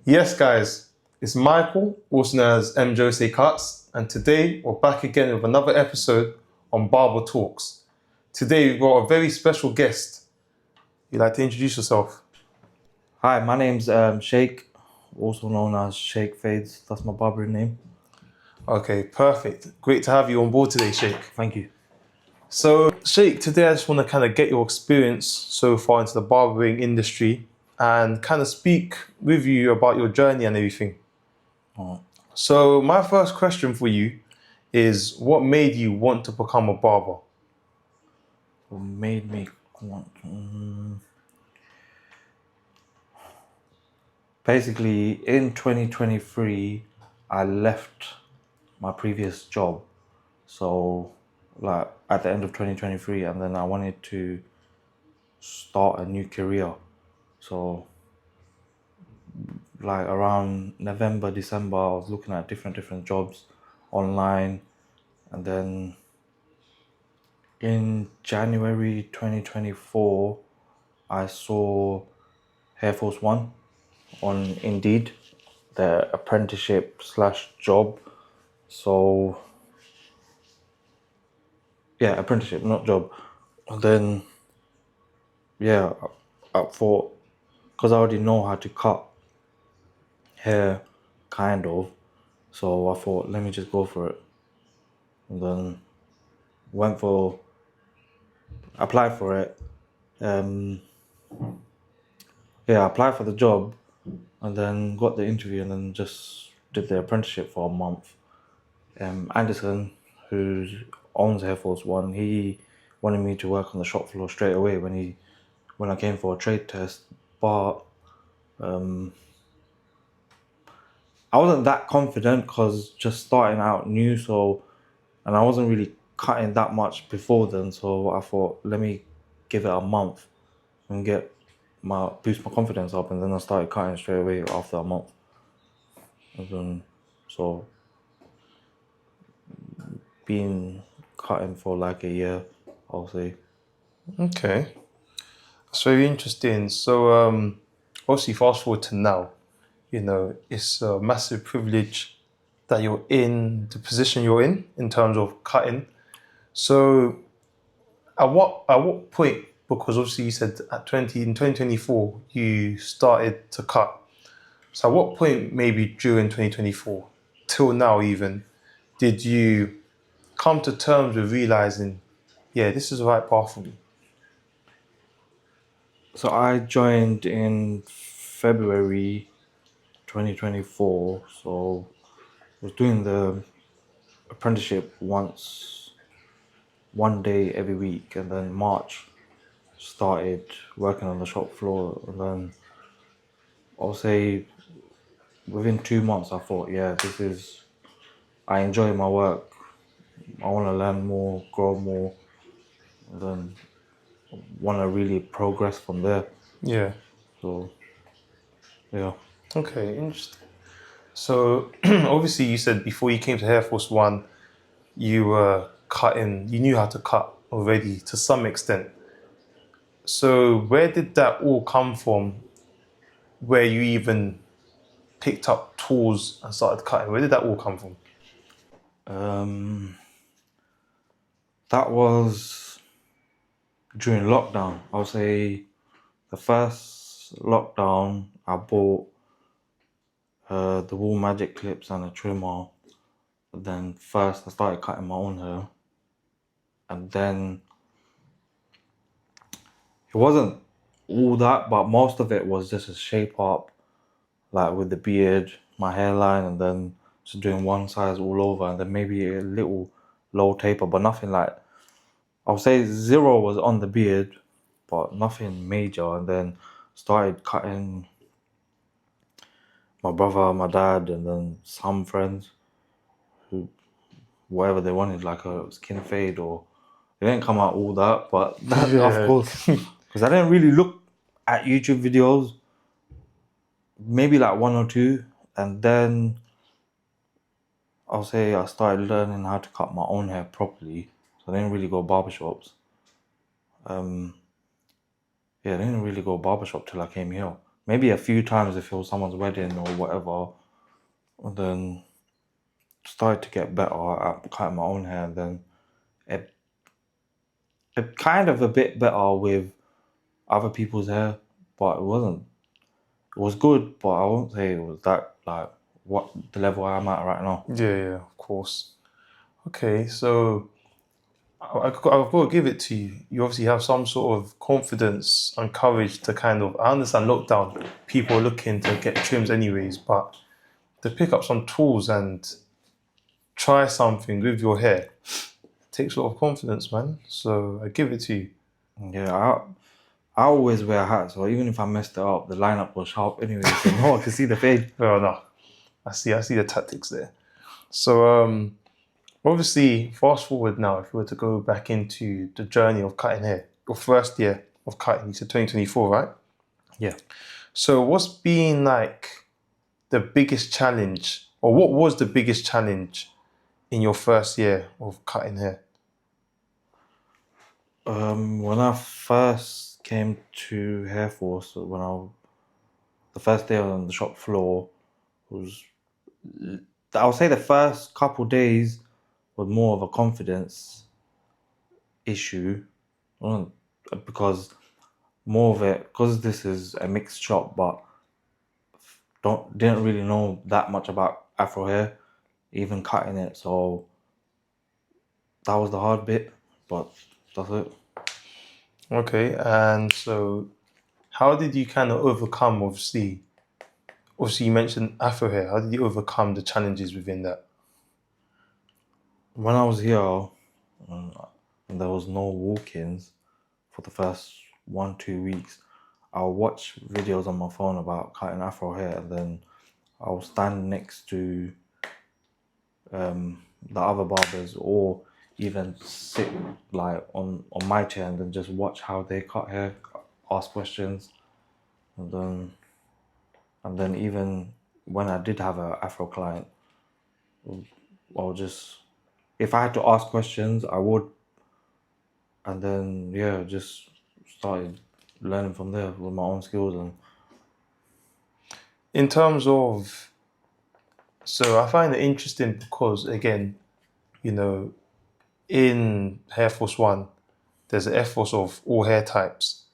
Yes, guys, it's Michael, also known as MJOSECUTZ, and today we're back again with another episode on Barber Talks. Today we've got a very special guest. You'd like to introduce yourself? Hi, my name's Shaikh, also known as Shaikh Fades. That's my barbering name. Okay, perfect. Great to have you on board today, Sheikh. Thank you. So, Sheikh, today I just want to kind of get your experience so far into the barbering industry and kind of speak with you about your journey and everything. Alright. So, my first question for you is, what made you want to become a barber? What made me want... Basically, in 2023, I left my previous job. So, like, at the end of 2023, and then I wanted to start a new career. So, like, around November, December, I was looking at different jobs online, and then in January 2024, I saw Air Force One on Indeed, the apprenticeship / job. So, yeah, apprenticeship, not job. And then, yeah, I thought, because I already know how to cut hair, kind of, so I thought, let me just go for it. And then applied for it. I applied for the job and then got the interview and then just did the apprenticeship for a month. Anderson, who owns Air Force One, he wanted me to work on the shop floor straight away when I came for a trade test, but I wasn't that confident because just starting out new, and I wasn't really cutting that much before then, so I thought, let me give it a month and boost my confidence up, and then I started cutting straight away after a month. And then, so been cutting for like a year, I'll say. Okay, that's very interesting. So, obviously, fast forward to now, it's a massive privilege that you're in the position you're in terms of cutting. So, at what point? Because obviously, you said in 2024 you started to cut. So, at what point, maybe during 2024 till now, even did you come to terms with realizing, yeah, this is the right path for me? So I joined in February 2024, so I was doing the apprenticeship one day every week, and then March started working on the shop floor, and then I'll say within 2 months I thought, yeah, I enjoy my work, I want to learn more, grow more, and then want to really progress from there. Yeah. So, yeah. Okay, interesting. So obviously you said before you came to Air Force One, you were cutting, you knew how to cut already to some extent. So where did that all come from, where you even picked up tools and started cutting? Where did that all come from? That was during lockdown. I'll say the first lockdown I bought the wool magic clips and a trimmer. Then first I started cutting my own hair, and then it wasn't all that, but most of it was just a shape up, like with the beard, my hairline, and then just doing one size all over, and then maybe a little low taper, but nothing like, I would say 0 was on the beard, but nothing major. And then started cutting my brother, my dad, and then some friends who, whatever they wanted, like a skin fade, or it didn't come out all that, but that, of course, because I didn't really look at YouTube videos, maybe like 1 or 2, and then I'll say I started learning how to cut my own hair properly, so I didn't really go barbershops. I didn't really go barbershop till I came here. maybe a few times if it was someone's wedding or whatever. And then started to get better at cutting my own hair. And then it kind of a bit better with other people's hair, but it wasn't. It was good, but I won't say it was that like what the level I'm at right now. Yeah, of course. Okay, so I've got to give it to you. You obviously have some sort of confidence and courage to kind of. I understand lockdown, people are looking to get trims anyways, but to pick up some tools and try something with your hair takes a lot of confidence, man. So I give it to you. Yeah, I always wear hats, so even if I messed it up, the lineup was sharp anyway, so no one can see the fade. Fair enough. I see the tactics there. So obviously, fast forward now, if you were to go back into the journey of cutting hair, your first year of cutting, you said 2024, right? Yeah. So what's been like the biggest challenge, or what was the biggest challenge in your first year of cutting hair? When I first came to Hair Force, the first day on the shop floor was, I would say the first couple days was more of a confidence issue, because more of it, because this is a mixed shop, but didn't really know that much about Afro hair, even cutting it, so that was the hard bit, but that's it. Okay, and so how did you kind of overcome, obviously you mentioned Afro hair, how did you overcome the challenges within that? When I was here, and there was no walk-ins for the first 1-2 weeks, I'll watch videos on my phone about cutting Afro hair, and then I'll stand next to the other barbers, or even sit like on my chair and then just watch how they cut hair, ask questions, and then even when I did have a Afro client, I'll just, if I had to ask questions, I would, and then just started learning from there with my own skills. And In terms of, so I find it interesting because again, you know, in Hair Force One, there's an Air Force of all hair types,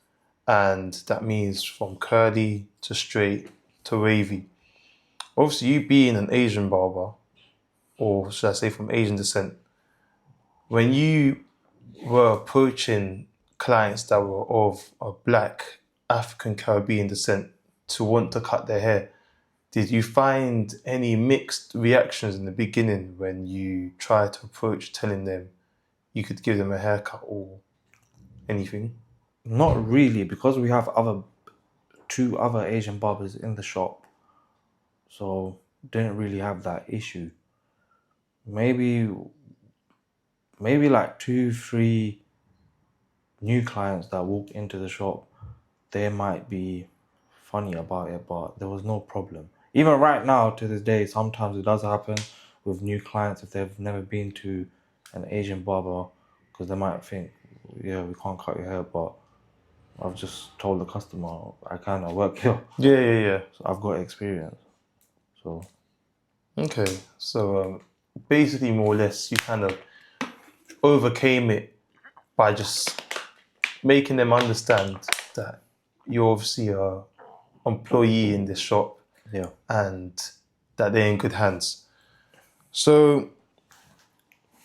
and that means from curly to straight to wavy. Obviously, you being an Asian barber, or should I say from Asian descent, when you were approaching clients that were of a black African Caribbean descent to want to cut their hair, did you find any mixed reactions in the beginning when you tried to approach telling them you could give them a haircut or anything? not really, because we have two other Asian barbers in the shop, so didn't really have that issue. Maybe like 2-3 new clients that walk into the shop, they might be funny about it, but there was no problem. Even right now, to this day, sometimes it does happen with new clients if they've never been to an Asian barber, because they might think, yeah, we can't cut your hair, but I've just told the customer I kind of work here. Yeah. So I've got experience. So Okay, so basically, more or less, you kind of overcame it by just making them understand that you're obviously a employee in this shop yeah. and that they're in good hands. So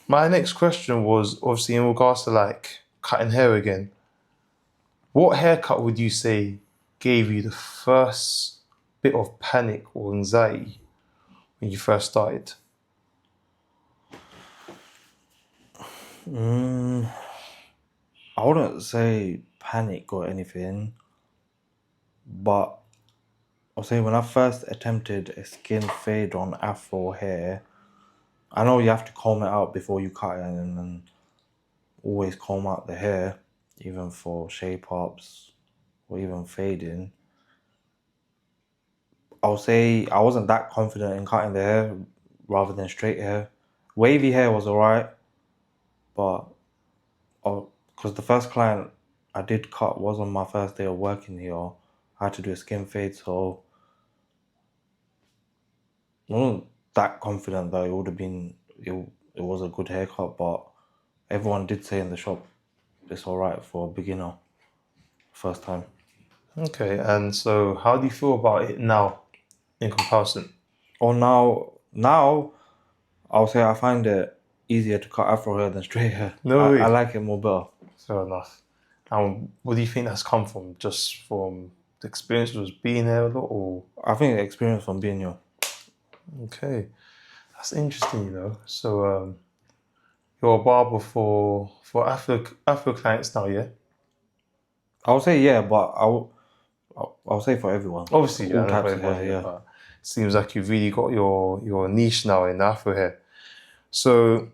my next question was obviously in regards to like cutting hair again. What haircut would you say gave you the first bit of panic or anxiety when you first started? I wouldn't say panic or anything, but I'll say when I first attempted a skin fade on Afro hair, I know you have to comb it out before you cut it, and then always comb out the hair, even for shape ups or even fading. I'll say I wasn't that confident in cutting the hair rather than straight hair. Wavy hair was alright, but because the first client I did cut was on my first day of working here, I had to do a skin fade, so I wasn't that confident that it would have been it was a good haircut, but everyone did say in the shop it's alright for a beginner, first time. Okay, and so how do you feel about it now in comparison? Or now I'll say I find it easier to cut afro hair than straight hair. No I way. like it more better. Fair enough. And what do you think that's come from? Just from the experience of being there a lot, or I think the experience from being here. okay, that's interesting. So you're a barber for Afro clients now, yeah? I would say yeah, but I'll say for everyone. Obviously, All yeah, not types for of hair, everyone, yeah, yeah. but it seems like you've really got your niche now in Afro hair. So,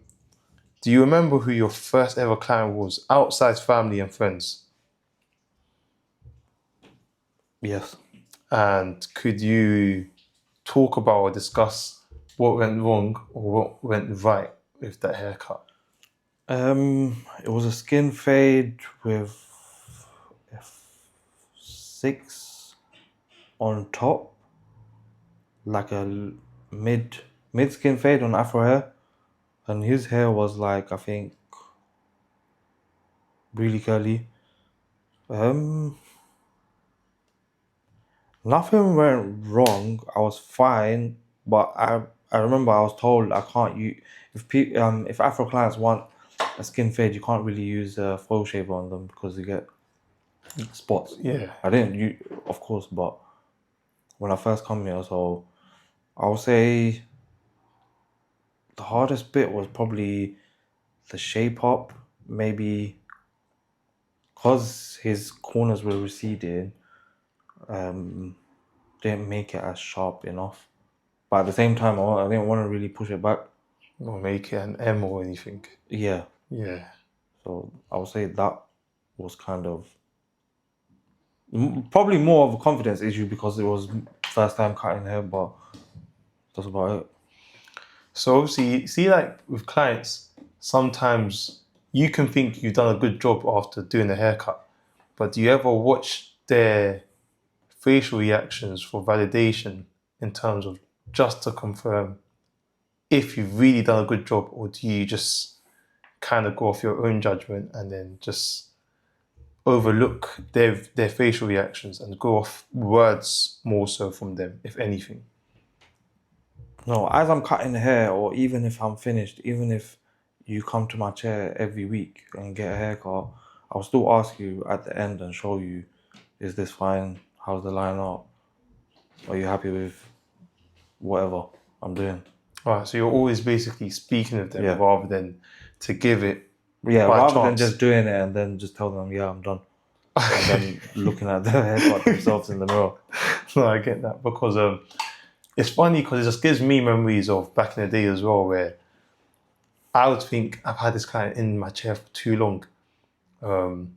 do you remember who your first ever client was outside family and friends? Yes. And could you talk about or discuss what went wrong or what went right with that haircut? It was a skin fade with 6 on top, like a mid skin fade on afro hair, and his hair was like I think really curly. Nothing went wrong. I was fine, but I remember I was told I can't use if Afro clients want a skin fade, you can't really use a foil shaver on them because you get spots. Yeah. I didn't use, of course, but when I first come here, so I would say the hardest bit was probably the shape up, maybe because his corners were receding, didn't make it as sharp enough. But at the same time, I didn't want to really push it back. Or make it an M or anything. Yeah. Yeah. So I would say that was kind of probably more of a confidence issue because it was first time cutting hair, but that's about it. So obviously, see, like with clients, sometimes you can think you've done a good job after doing a haircut, but do you ever watch their facial reactions for validation in terms of just to confirm if you've really done a good job, or do you just kind of go off your own judgment and then just overlook their facial reactions and go off words more so from them, if anything? No, as I'm cutting hair, or even if I'm finished, even if you come to my chair every week and get a haircut, I'll still ask you at the end and show you, is this fine? How's the line up? Are you happy with whatever I'm doing? All right, so you're always basically speaking of them Yeah. rather than to give it Yeah, by rather than chance. just doing it and then just tell them, yeah, I'm done. And then looking at the haircut themselves in the mirror. No, I get that because it's funny because it just gives me memories of back in the day as well, where I would think I've had this client in my chair for too long. I'm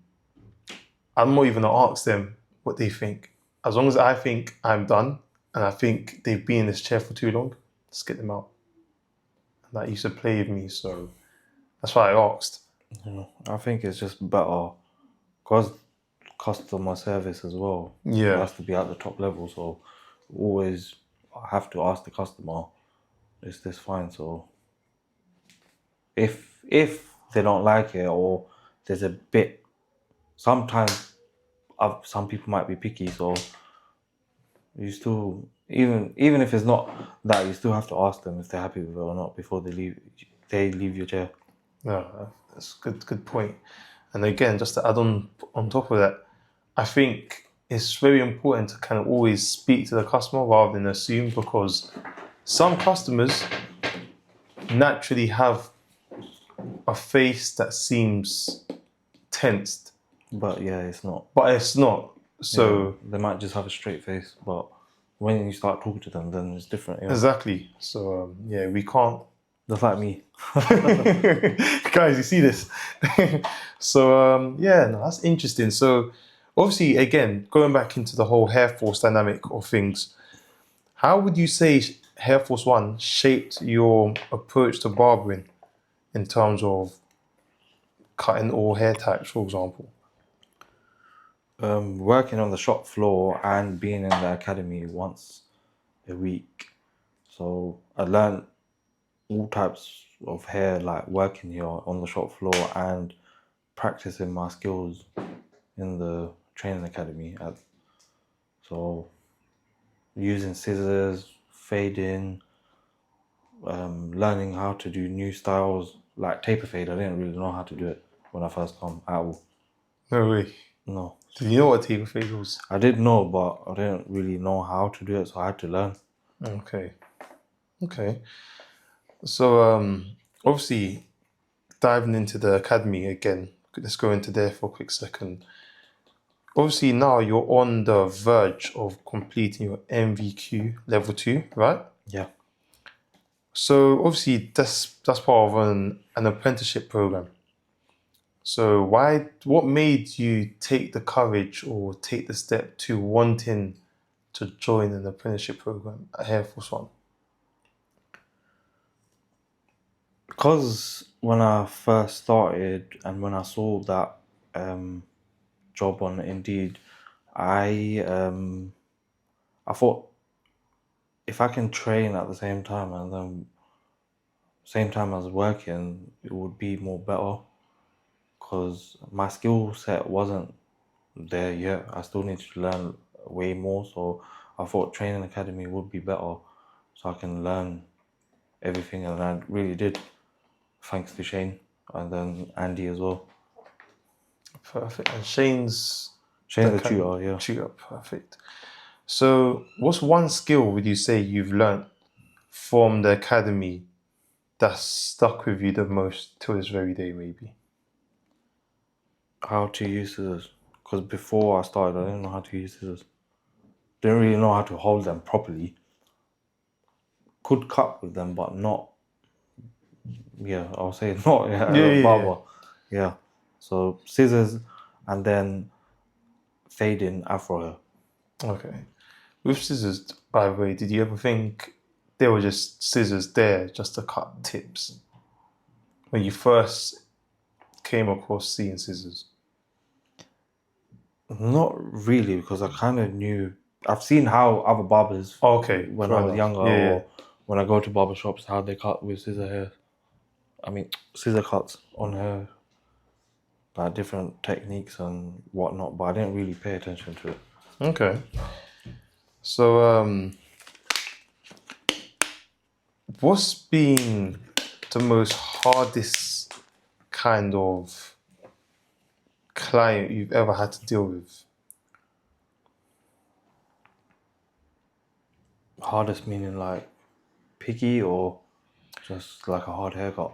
not even gonna ask them what they think. As long as I think I'm done and I think they've been in this chair for too long, just get them out. And that used to play with me, so that's why I asked. Yeah, I think it's just better because customer service as well. Yeah. It has to be at the top level, so always have to ask the customer, is this fine? So if they don't like it or there's a bit, sometimes some people might be picky, so you still even if it's not that, you still have to ask them if they're happy with it or not before they leave your chair. No, that's a good point. And again, just to add on top of that, I think it's very important to kind of always speak to the customer rather than assume, because some customers naturally have a face that seems tensed, But yeah, it's not. but it's not. So They might just have a straight face, but when you start talking to them, then it's different. Yeah. exactly. So yeah, we can't. Just like me. Guys, you see this? So yeah, no, that's interesting. So obviously, again, going back into the whole Hair Force dynamic of things, how would you say Hair Force One shaped your approach to barbering in terms of cutting all hair types, for example? Working on the shop floor and being in the academy once a week. So I learned all types of hair, like working here on the shop floor and practicing my skills in the training academy. So using scissors, fading, learning how to do new styles like taper fade. I didn't really know how to do it when I first come at all. No way. No. Did you know what taper fade was? I did know, but I didn't really know how to do it, so I had to learn. Okay. So obviously diving into the academy again, let's go into there for a quick second. Obviously now you're on the verge of completing your NVQ Level 2, right? Yeah. So obviously that's part of an apprenticeship program. So what made you take the courage or take the step to wanting to join an apprenticeship program at Air Force One? Because when I first started and when I saw that job on Indeed, I thought if I can train at the same time and then same time as working, it would be more better. Because my skill set wasn't there yet. I still need to learn way more. So I thought training academy would be better, so I can learn everything, and I really did. Thanks to Shane and then Andy as well. Perfect. And Shane's The tutor, yeah. Tutor, perfect. So what's one skill would you say you've learnt from the academy that's stuck with you the most till this very day, maybe? How to use scissors. Because before I started, I didn't know how to use scissors. Didn't really know how to hold them properly. Could cut with them, but not. Yeah, I'll say not. Yeah, barber. Yeah. So scissors, and then fading afro hair. Okay. With scissors, by the way, did you ever think there were just scissors there just to cut tips when you first came across seeing scissors? Not really, because I kind of knew. I've seen how other barbers. Okay, When fair I was enough. younger, Yeah. or when I go to barber shops, how they cut with scissor hair. I mean, scissor cuts on hair. Like different techniques and whatnot, but I didn't really pay attention to it. Okay. So, what's been the most hardest kind of client you've ever had to deal with? Hardest meaning like picky or just like a hard haircut?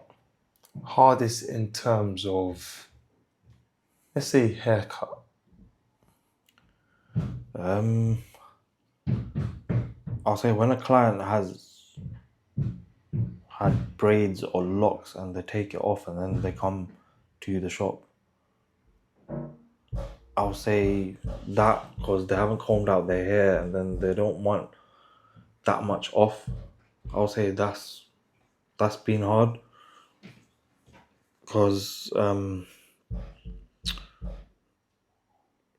Hardest in terms of, let's say, haircut. I'll say when a client has had braids or locks and they take it off and then they come to the shop, I'll say that because they haven't combed out their hair and then they don't want that much off. I'll say that's been hard because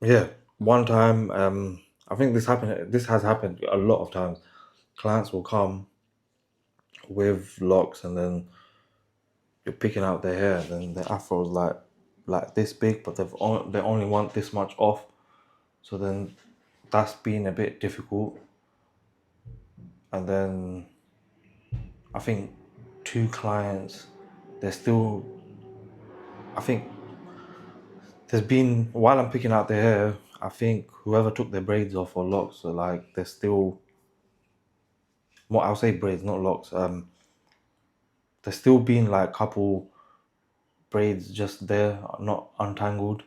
yeah, one time I think this has happened a lot of times. Clients will come with locks and then you're picking out their hair and then the afro's like this big, but they only want this much off, so then that's been a bit difficult. And then I think two clients, I think there's been, while I'm picking out their hair, I think whoever took their braids off or locks, so like there's still, well, I'll say braids, not locks. There's still been like a couple braids just there, not untangled.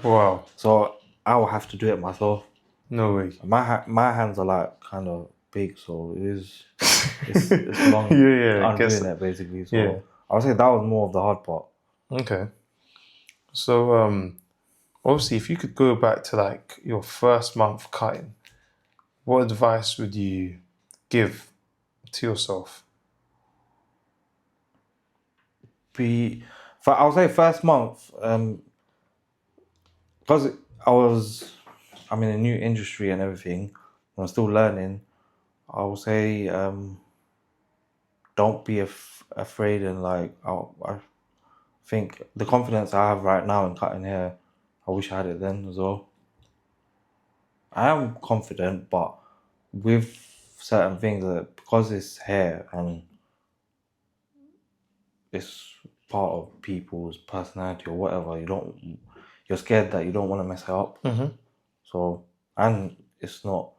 Wow. So I will have to do it myself. No way. My hands are like kind of big, so it's long. Undoing it basically. So yeah. I would say that was more of the hard part. Okay. So, obviously, if you could go back to like your first month cutting, what advice would you give to yourself? I'll say first month, because I'm in a new industry and everything. I'm still learning. I would say don't be afraid, and like I think the confidence I have right now in cutting hair, I wish I had it then as well. I am confident, but with certain things, that because it's hair and it's part of people's personality or whatever, you're scared that you don't want to mess it up. Mm-hmm. So, and it's not,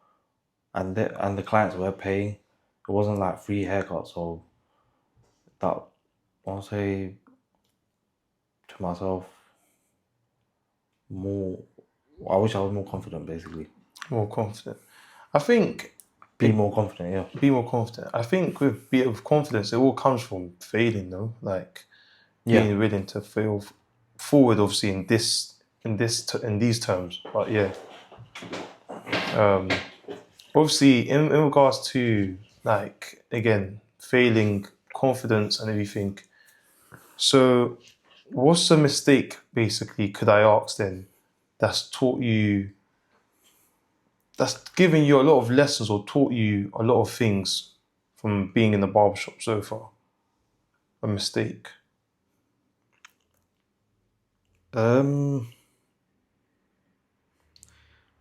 and the clients were paying. It wasn't like free haircut, so that I'll say to myself, more. I wish I was more confident. Basically, More confident. I think be more confident. Yeah. be more confident. I think with confidence, it all comes from failing, though. Like being willing to fail forward, obviously in these terms. But yeah, obviously in regards to like again failing confidence and everything. So, what's a mistake basically? Could I ask then? That's given you a lot of lessons or taught you a lot of things from being in the barbershop so far? A mistake.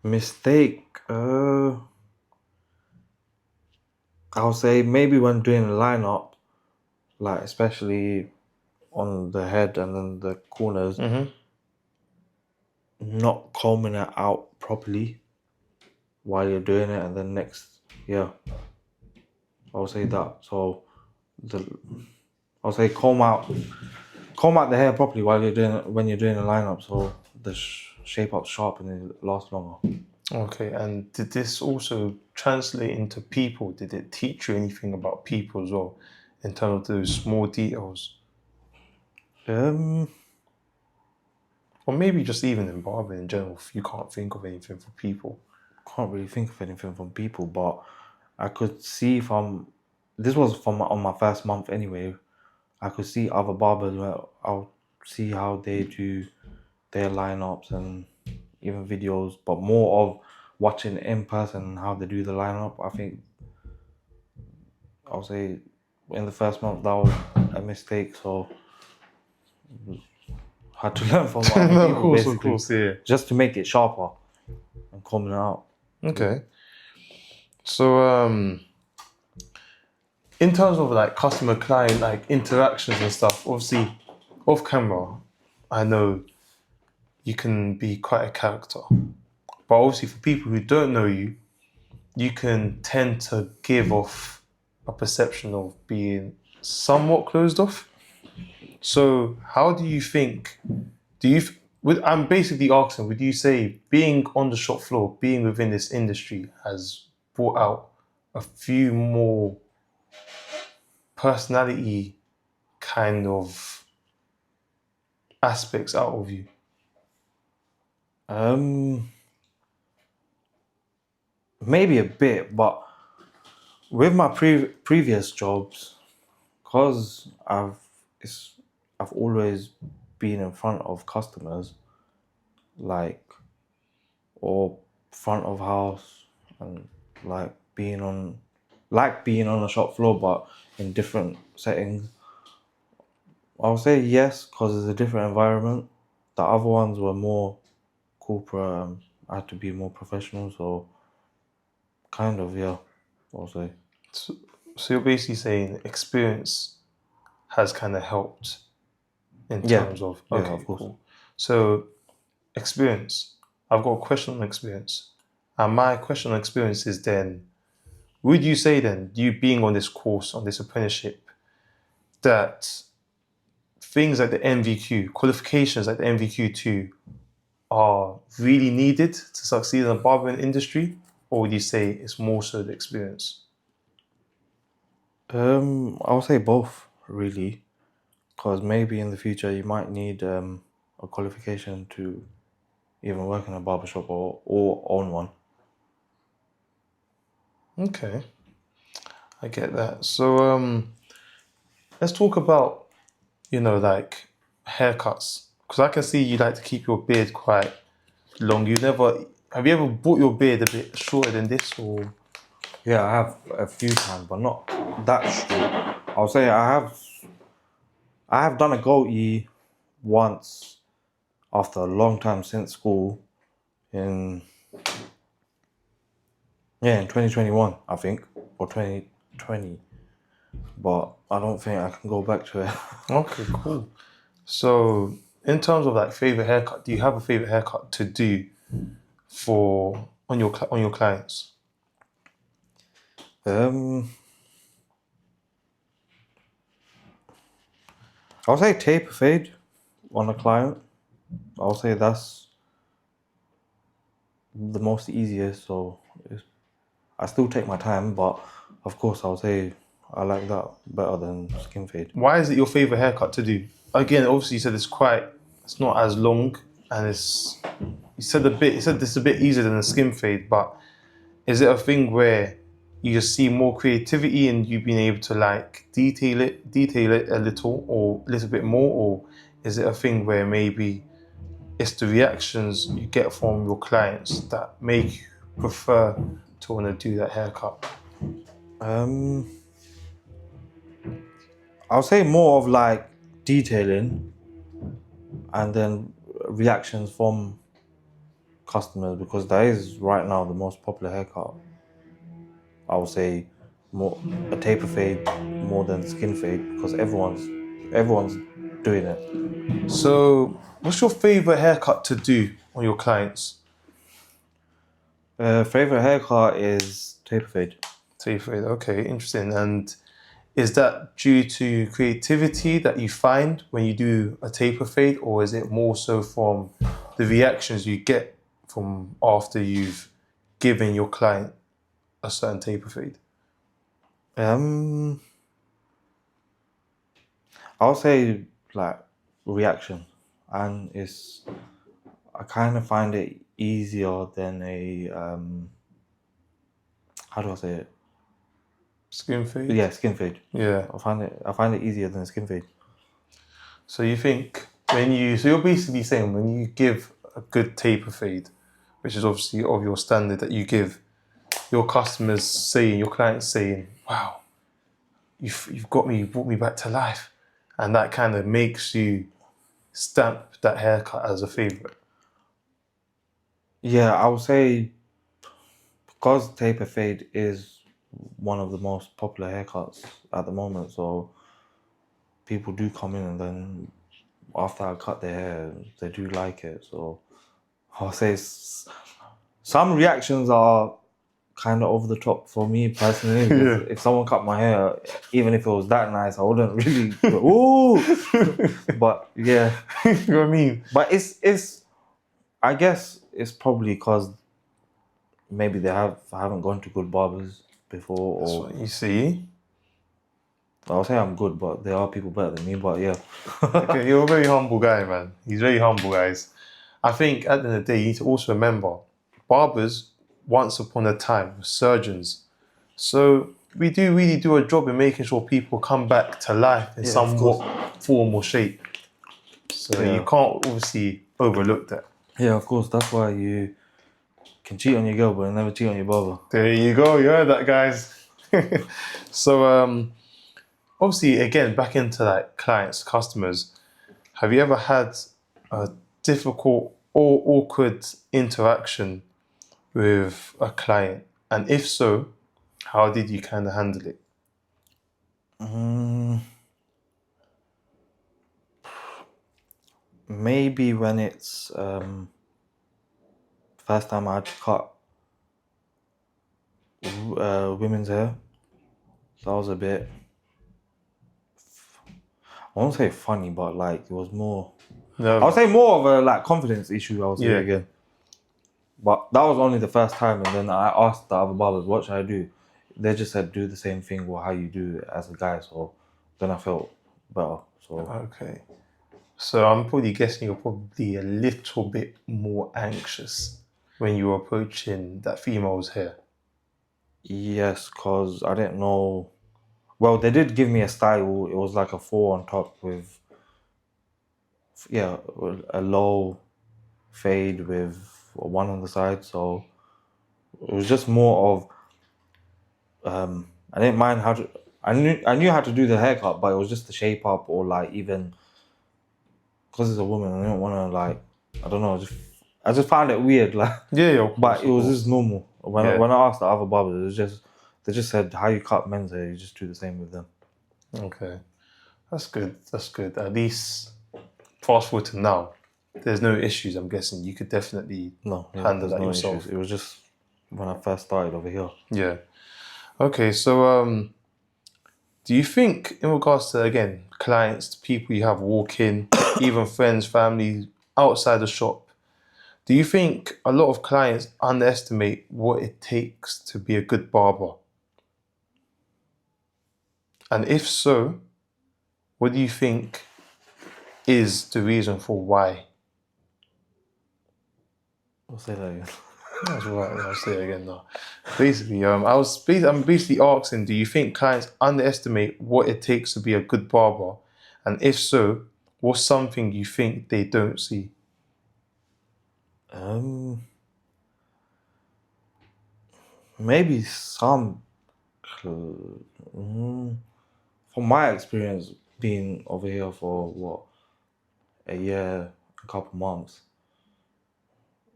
Mistake. I'll say maybe when doing a lineup, like especially on the head and then the corners, not combing it out properly while you're doing it, and then I'll say that. So I'll say comb out the hair properly while when you're doing a lineup, so the shape up's sharp and it lasts longer. Okay, and did this also translate into people? Did it teach you anything about people as well, in terms of those small details? Or maybe just even in barbering in general, if you can't think of anything for people. Can't really think of anything from people, but I could see this was on my first month anyway. I could see other barbers where I'll see how they do their lineups and even videos, but more of watching in person how they do the lineup. I think I'll say in the first month that was a mistake, so had to learn from other No, people, basically, of course, yeah. just to make it sharper and combing it out. Okay. So, in terms of like customer client like interactions and stuff, obviously off camera, I know you can be quite a character. But obviously for people who don't know you, you can tend to give off a perception of being somewhat closed off. So how do you think, I'm basically asking, would you say being on the shop floor, being within this industry has brought out a few more personality kind of aspects out of you? Maybe a bit, but with my previous jobs, because I've always been in front of customers, like, or front of house, and like being on the shop floor, but in different settings. I'll say yes, because it's a different environment. The other ones were more corporate. I had to be more professional, so kind of, yeah, I'll say. So you're basically saying experience has kind of helped in terms of, okay, of course. cool. So experience, I've got a question on experience. And my question on experience is then, would you say then, you being on this course, on this apprenticeship, that things like the NVQ, qualifications like the NVQ2 are really needed to succeed in the barbering industry? Or would you say it's more so the experience? I'll say both, really, because maybe in the future you might need a qualification to even work in a barbershop or own one. Okay, I get that. So let's talk about, like haircuts, because I can see you like to keep your beard quite long. Have you ever bought your beard a bit shorter than this, or? Yeah, I have a few times, but not that short. I'll say I have done a goatee once after a long time since school in 2021, I think, or 2020. But I don't think I can go back to it. Okay, cool. So, in terms of like favorite haircut, do you have a favorite haircut to do on your clients? I'll say taper fade on a client. I'll say that's the most easiest. So I still take my time, but of course I'll say I like that better than skin fade. Why is it your favorite haircut to do? Again, obviously you said it's not as long, and you said this is a bit easier than a skin fade, but is it a thing where you just see more creativity and you being able to like detail it a little or a little bit more, or is it a thing where maybe it's the reactions you get from your clients that make you prefer to want to do that haircut? I'll say more of like detailing and then reactions from customers, because that is right now the most popular haircut. I would say more a taper fade more than skin fade, because everyone's doing it. So, what's your favorite haircut to do on your clients? Favorite haircut is taper fade. Taper fade, okay, interesting. And is that due to creativity that you find when you do a taper fade, or is it more so from the reactions you get from after you've given your client a certain taper fade? I'll say like reaction, and I kind of find it easier than a how do I say it? Skin fade? Yeah, skin fade. Yeah. I find it easier than skin fade. So you think so you're basically saying when you give a good taper fade, which is obviously of your standard that you give, your clients saying, wow, you've brought me back to life. And that kind of makes you stamp that haircut as a favorite. Yeah, I would say because taper fade is one of the most popular haircuts at the moment, so people do come in and then after I cut their hair, they do like it. So I'll say some reactions are kind of over the top for me personally. Because if someone cut my hair, even if it was that nice, I wouldn't really go, ooh. But yeah, you know what I mean? But it's I guess it's probably because maybe I haven't gone to good barbers before. That's what you see. I'll say I'm good, but there are people better than me. But yeah, okay, you're a very humble guy, man. He's very humble, guys. I think at the end of the day, you need to also remember, barbers once upon a time were surgeons. So we do really do a job in making sure people come back to life in somewhat form or shape. So you can't obviously overlook that. Yeah, of course. That's why you can cheat on your girl, but never cheat on your barber. There you go. You heard that, guys. So obviously, again, back into like clients, customers. Have you ever had a difficult or awkward interaction with a client? And if so, how did you kind of handle it? Maybe when it's first time I had to cut women's hair. That was a bit, I won't say funny, but like it was more. No. I'll say more of a like confidence issue. I'll say again. But that was only the first time, and then I asked the other barbers, "What should I do?" They just said, "Do the same thing or how you do it as a guy." So then I felt better. So okay. So I'm probably guessing you're probably a little bit more anxious when you were approaching that female's hair. Yes, because I didn't know. Well, they did give me a style. It was like a 4 on top with, a low fade with one on the side, so it was just more of I didn't mind how to. I knew how to do the haircut, but it was just the shape up or like even because it's a woman. I didn't want to like I don't know. I just found it weird, like. Yeah, But it was just normal. When Yeah. when I asked the other barbers, it was just they just said how you cut men's hair, you just do the same with them. Okay, that's good. That's good. At least fast forward to now, there's no issues. I'm guessing you could definitely handle there's that no yourself. issues. It was just when I first started over here. Yeah. Okay, so do you think in regards to again clients, people you have walk in, even friends, family outside the shop, do you think a lot of clients underestimate what it takes to be a good barber? And if so, what do you think is the reason for why? I'll say that again. That's right. I'll say it again now. Basically, I'm basically asking: do you think clients underestimate what it takes to be a good barber? And if so, what's something you think they don't see? Maybe some. From my experience being over here for what a year, a couple months,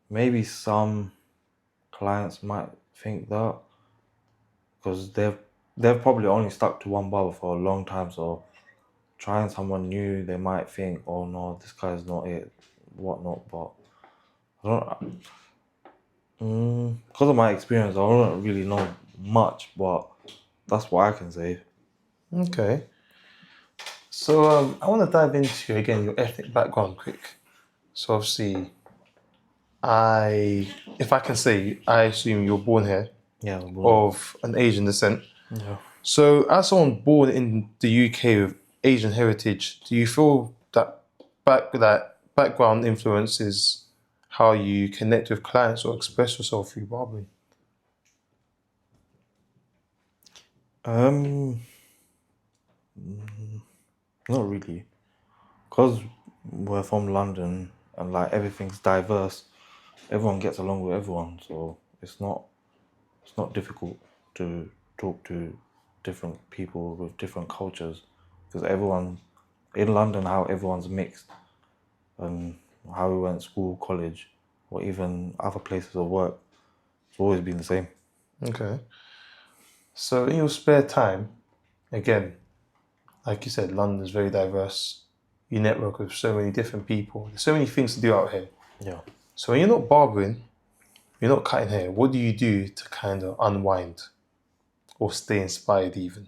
maybe some clients might think that because they've probably only stuck to one barber for a long time, so trying someone new, they might think, oh no, this guy's not it, whatnot. But I don't, because of my experience, I don't really know much, but that's what I can say. Okay. So I want to dive into again your ethnic background quick. So obviously, if I can say, I assume you're born here. Yeah, Of an Asian descent. Yeah. So, as someone born in the UK with Asian heritage, do you feel that background influences how you connect with clients or express yourself through barbering? Not really, because we're from London and like everything's diverse. Everyone gets along with everyone, so it's not difficult to talk to different people with different cultures because everyone in London, how everyone's mixed and how we went to school, college, or even other places of work, it's always been the same. Okay. So, in your spare time, again, like you said, London's very diverse. You network with so many different people. There's so many things to do out here. Yeah. So, when you're not barbering, you're not cutting hair, what do you do to kind of unwind or stay inspired even?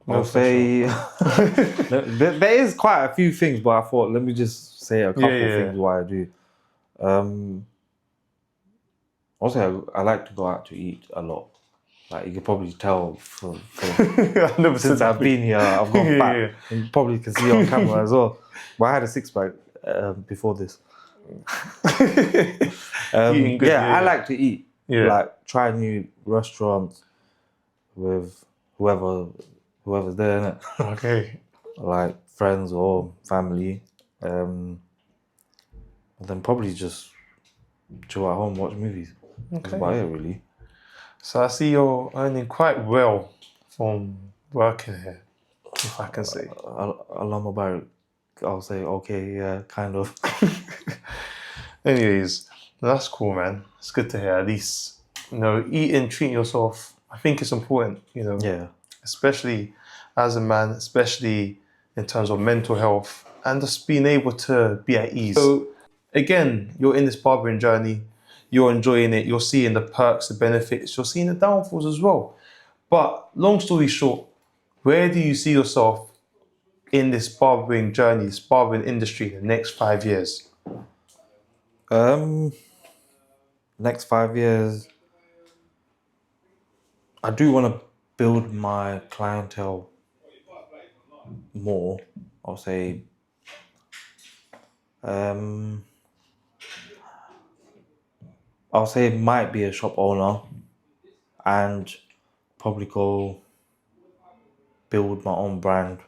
I'll say there is quite a few things, but I thought let me just say a couple of things what I do. Also, I like to go out to eat a lot. Like you can probably tell since I've been here, I've gone fat. And you probably can see on camera as well. But I had a 6-pack before this. I like to eat. Yeah. Like try new restaurants with whoever's there, innit? Okay. Like friends or family. And then probably just chill at home, watch movies. That's about it, really. So I see you're earning quite well from working here, if I can say. Along about it, I'll say, okay, yeah, kind of. Anyways, that's cool, man. It's good to hear. At least, eating, treating yourself, I think it's important, Yeah. Especially as a man, especially in terms of mental health and just being able to be at ease. So again, you're in this barbering journey, you're enjoying it, you're seeing the perks, the benefits, you're seeing the downfalls as well. But long story short, where do you see yourself in this barbering journey, this barbering industry in the next 5 years? Next 5 years, I do want to build my clientele more. I'll say, it might be a shop owner and probably go build my own brand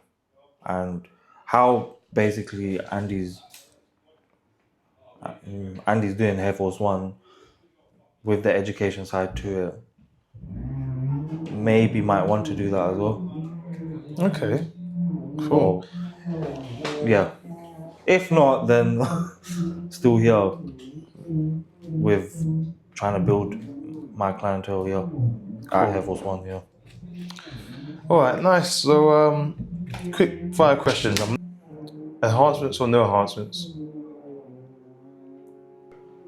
and how basically Andy's doing Air Force One with the education side to it. Maybe might want to do that as well. Okay. Cool. So, yeah. If not, then still here with trying to build my clientele here at Air Force One. Yeah. All right, nice. So, quick fire questions. Enhancements or no enhancements?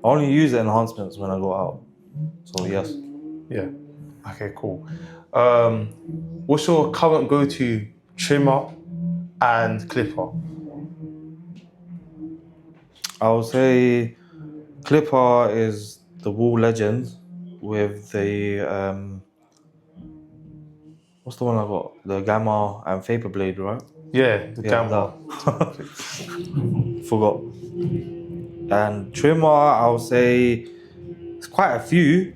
I only use the enhancements when I go out. So yes. Yeah. Okay, cool. What's your current go-to trimmer and clipper? I would say clipper is the Wool Legends with the what's the one I got? The Gamma and Vapor Blade, right? Yeah, the Gamma. Forgot. And trimmer, I would say it's quite a few.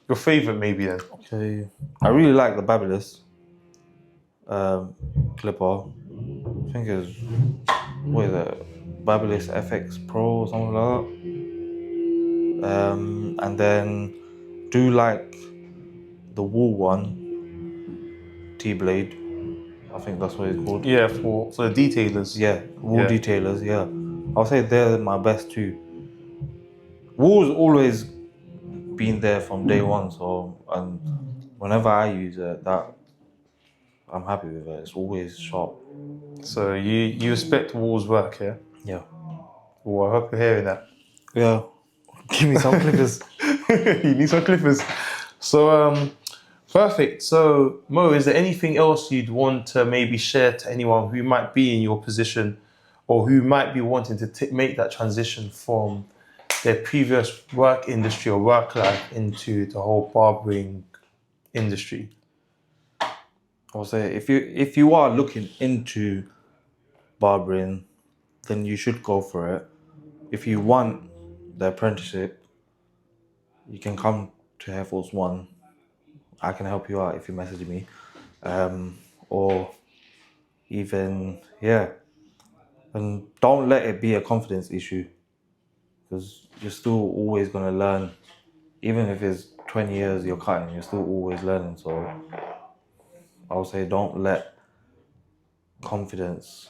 Your favorite, maybe then? Okay, I really like the Babyless clipper. I think it's what is it? Babyless FX Pro or something like that. And then do like the Wool one, T-Blade. I think that's what it's called. Yeah, for the detailers. Yeah, Wool detailers. Yeah, I'll say they're my best two. Wool's always been there from day one, so and whenever I use it, that I'm happy with it. It's always sharp. So you respect Wool's work, yeah? Yeah. Well, I hope you're hearing that. Yeah. Give me some clippers. You need some clippers. So, perfect. So, Mo, is there anything else you'd want to maybe share to anyone who might be in your position or who might be wanting to make that transition from their previous work industry or work life into the whole barbering industry? I'll say if you are looking into barbering, then you should go for it. If you want the apprenticeship, you can come to Air Force One. I can help you out if you message me. Or even, and don't let it be a confidence issue, because you're still always going to learn. Even if it's 20 years you're cutting, you're still always learning. So I would say don't let confidence,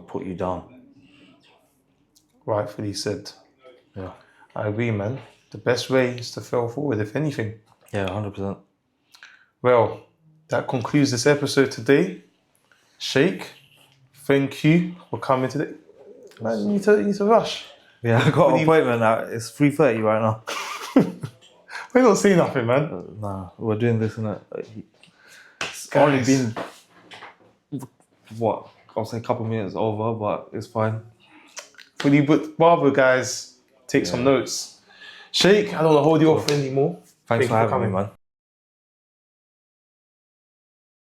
put you down. Rightfully said. Yeah. I agree, man. The best way is to fail forward, if anything. Yeah, 100%. Well, that concludes this episode today. Sheikh, thank you for coming today. Man, you need to rush. Yeah, I got an appointment now. It's 3:30 right now. We don't say nothing, man. Nah, we're doing this in it's Guys. only been, I'll say a couple minutes over, but it's fine. When you book Barber, guys, take some notes. Sheikh, I don't want to hold you off anymore. Thanks Thank for you having me, man.